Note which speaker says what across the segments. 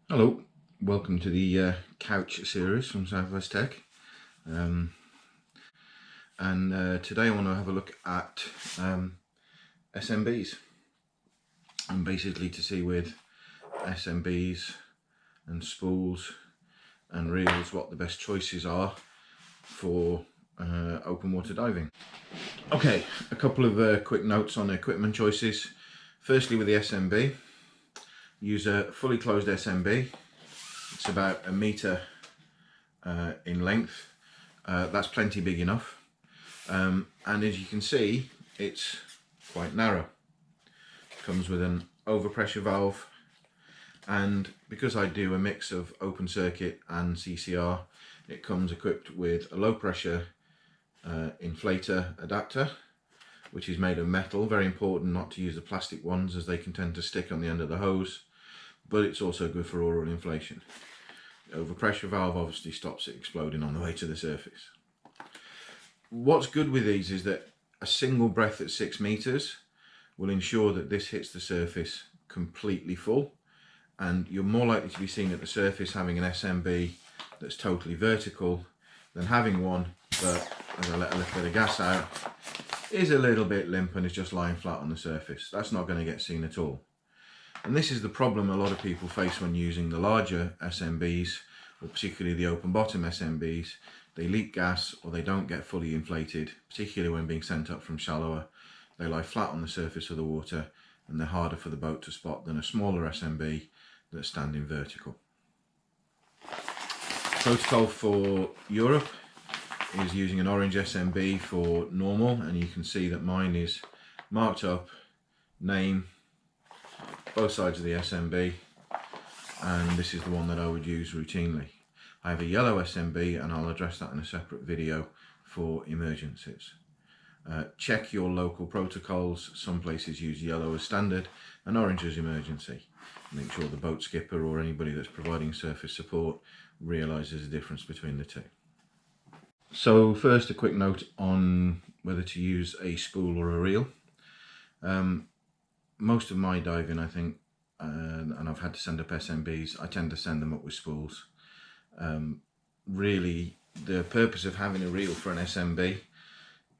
Speaker 1: Hello, welcome to the couch series from Southwest Tech. Today I want to have a look at SMBs, and basically to see with SMBs and spools and reels what the best choices are for open water diving. Okay, a couple of quick notes on equipment choices. Firstly, with the SMB, use a fully closed SMB. It's about a metre in length. That's plenty big enough. And as you can see, it's quite narrow. It comes with an overpressure valve, and because I do a mix of open circuit and CCR, it comes equipped with a low pressure inflator adapter, which is made of metal. Very important not to use the plastic ones, as they can tend to stick on the end of the hose, but it's also good for oral inflation. The overpressure valve obviously stops it exploding on the way to the surface. What's good with these is that a single breath at 6 meters will ensure that this hits the surface completely full, and you're more likely to be seen at the surface having an SMB that's totally vertical than having one that, as I let a little bit of gas out, is a little bit limp and is just lying flat on the surface. That's not going to get seen at all. And this is the problem a lot of people face when using the larger SMBs, or particularly the open bottom SMBs. They leak gas, or they don't get fully inflated, particularly when being sent up from shallower. They lie flat on the surface of the water, and they're harder for the boat to spot than a smaller SMB that's standing vertical. Protocol for Europe is using an orange SMB for normal, and you can see that mine is marked up, name, both sides of the SMB, and this is the one that I would use routinely. I have a yellow SMB, and I'll address that in a separate video for emergencies. Check your local protocols. Some places use yellow as standard and orange as emergency. Make sure the boat skipper or anybody that's providing surface support realises the difference between the two. So first, a quick note on whether to use a spool or a reel. Most of my diving, I think, and I've had to send up SMBs, I tend to send them up with spools. Really, the purpose of having a reel for an SMB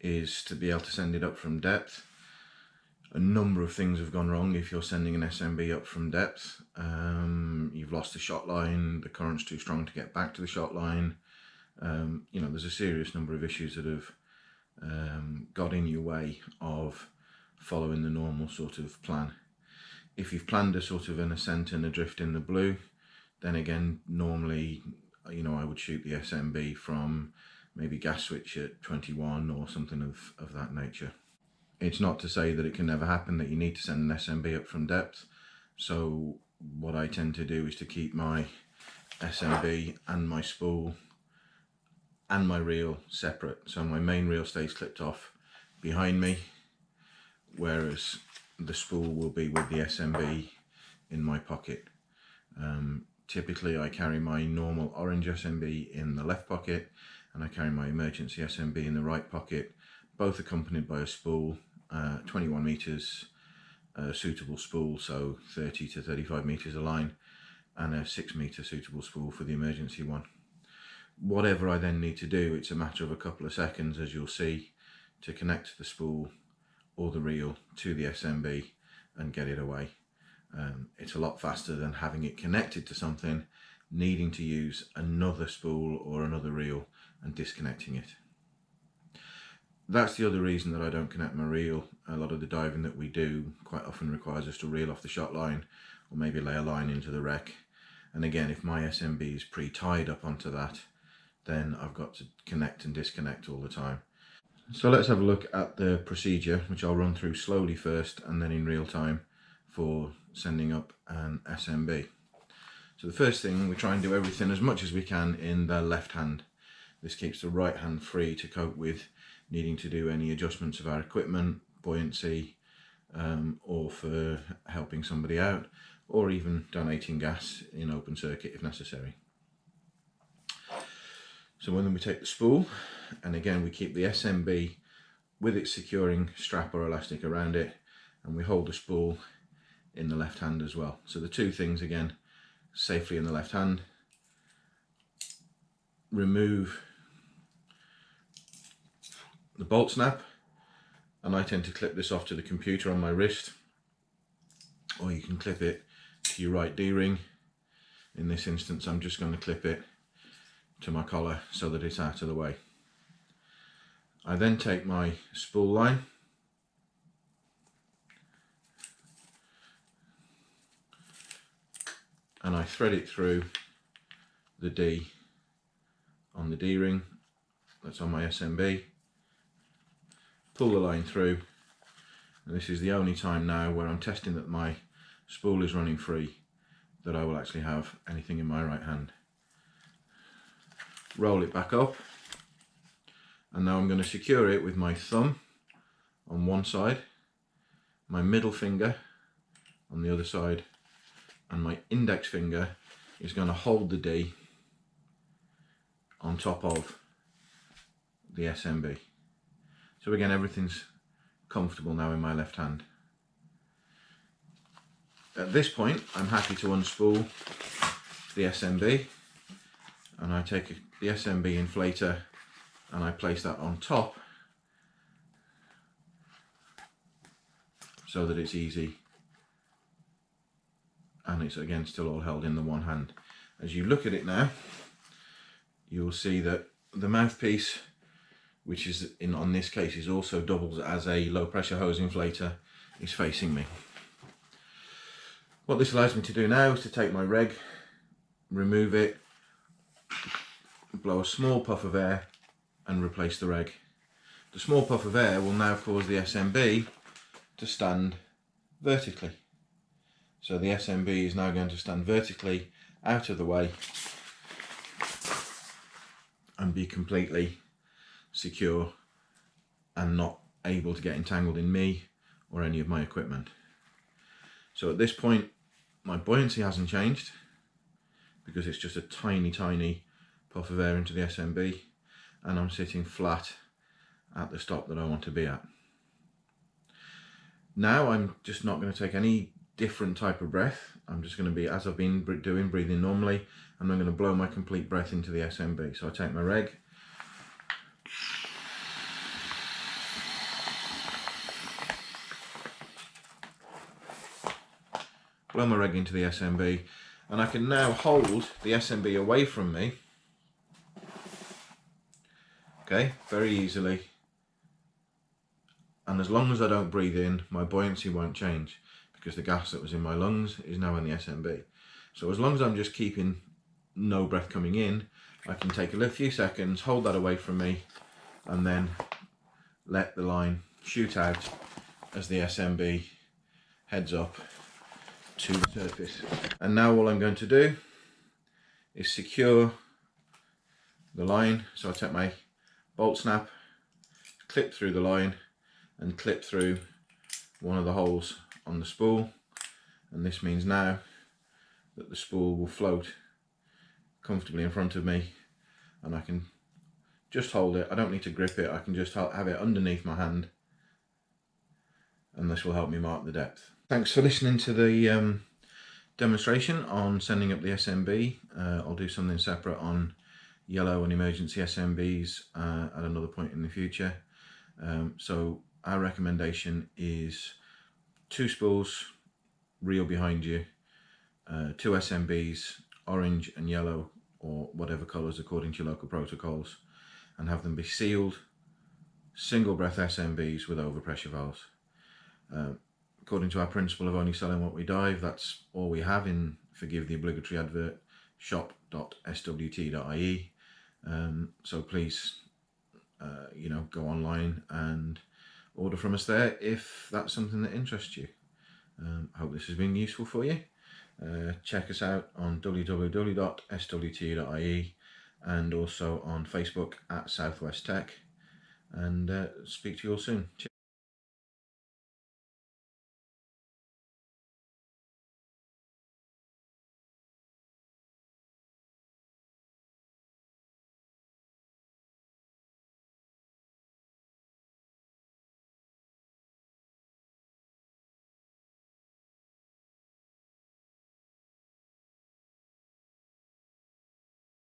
Speaker 1: is to be able to send it up from depth. A number of things have gone wrong if you're sending an SMB up from depth. You've lost the shot line, the current's too strong to get back to the shot line. You know, there's a serious number of issues that have got in your way of following the normal sort of plan. If you've planned a sort of an ascent and a drift in the blue, then again, normally, you know, I would shoot the SMB from maybe gas switch at 21 or something of that nature. It's not to say that it can never happen that you need to send an SMB up from depth. So what I tend to do is to keep my SMB and my spool and my reel separate. So my main reel stays clipped off behind me, whereas the spool will be with the SMB in my pocket. Typically I carry my normal orange SMB in the left pocket, and I carry my emergency SMB in the right pocket, both accompanied by a spool, 21 meters, suitable spool, so 30 to 35 meters a line, and a 6 meter suitable spool for the emergency one. Whatever I then need to do, it's a matter of a couple of seconds, as you'll see, to connect the spool or the reel to the SMB and get it away. It's a lot faster than having it connected to something, needing to use another spool or another reel and disconnecting it. That's the other reason that I don't connect my reel. A lot of the diving that we do quite often requires us to reel off the shot line, or maybe lay a line into the wreck. And again, if my SMB is pre-tied up onto that, then I've got to connect and disconnect all the time. So let's have a look at the procedure, which I'll run through slowly first and then in real time for sending up an SMB. So the first thing, we try and do everything as much as we can in the left hand. This keeps the right hand free to cope with needing to do any adjustments of our equipment, buoyancy, or for helping somebody out, or even donating gas in open circuit if necessary. So when we take the spool, and again we keep the SMB with its securing strap or elastic around it, and we hold the spool in the left hand as well. So the two things again safely in the left hand. Remove the bolt snap, and I tend to clip this off to the computer on my wrist, or you can clip it to your right D-ring. In this instance I'm just going to clip it to my collar so that it's out of the way. I then take my spool line and I thread it through the D on the D-ring that's on my SMB, pull the line through, and this is the only time now where I'm testing that my spool is running free that I will actually have anything in my right hand. Roll it back up, and now I'm going to secure it with my thumb on one side, my middle finger on the other side, and my index finger is going to hold the D on top of the SMB. So again, everything's comfortable now in my left hand. At this point I'm happy to unspool the SMB, and I take the SMB inflator and I place that on top so that it's easy, and it's again still all held in the one hand. As you look at it now, you'll see that the mouthpiece, which is on this case is also doubles as a low pressure hose inflator, is facing me. What this allows me to do now is to take my reg, remove it, blow a small puff of air and replace the reg. The small puff of air will now cause the SMB to stand vertically. So the SMB is now going to stand vertically out of the way and be completely secure and not able to get entangled in me or any of my equipment. So at this point my buoyancy hasn't changed because it's just a tiny puff of air into the SMB, and I'm sitting flat at the stop that I want to be at. Now I'm just not going to take any different type of breath. I'm just going to be, as I've been doing, breathing normally, and I'm going to blow my complete breath into the SMB. So I take my reg, blow my reg into the SMB, and I can now hold the SMB away from me, okay, very easily, and as long as I don't breathe in, my buoyancy won't change because the gas that was in my lungs is now in the SMB. So as long as I'm just keeping no breath coming in, I can take a few seconds, hold that away from me, and then let the line shoot out as the SMB heads up to the surface. And now all I'm going to do is secure the line. So I take my bolt snap, clip through the line and clip through one of the holes on the spool, and this means now that the spool will float comfortably in front of me, and I can just hold it. I don't need to grip it, I can just have it underneath my hand, and this will help me mark the depth. Thanks for listening to the demonstration on sending up the SMB. I'll do something separate on yellow and emergency SMBs at another point in the future. So our recommendation is 2 spools, reel behind you, 2 SMBs, orange and yellow or whatever colours according to your local protocols, and have them be sealed, single breath SMBs with overpressure valves. According to our principle of only selling what we dive, that's all we have in, forgive the obligatory advert, shop.swt.ie. So please, you know, go online and order from us there if that's something that interests you. I hope this has been useful for you. Check us out on www.swt.ie and also on Facebook at Southwest Tech, and speak to you all soon. Cheers.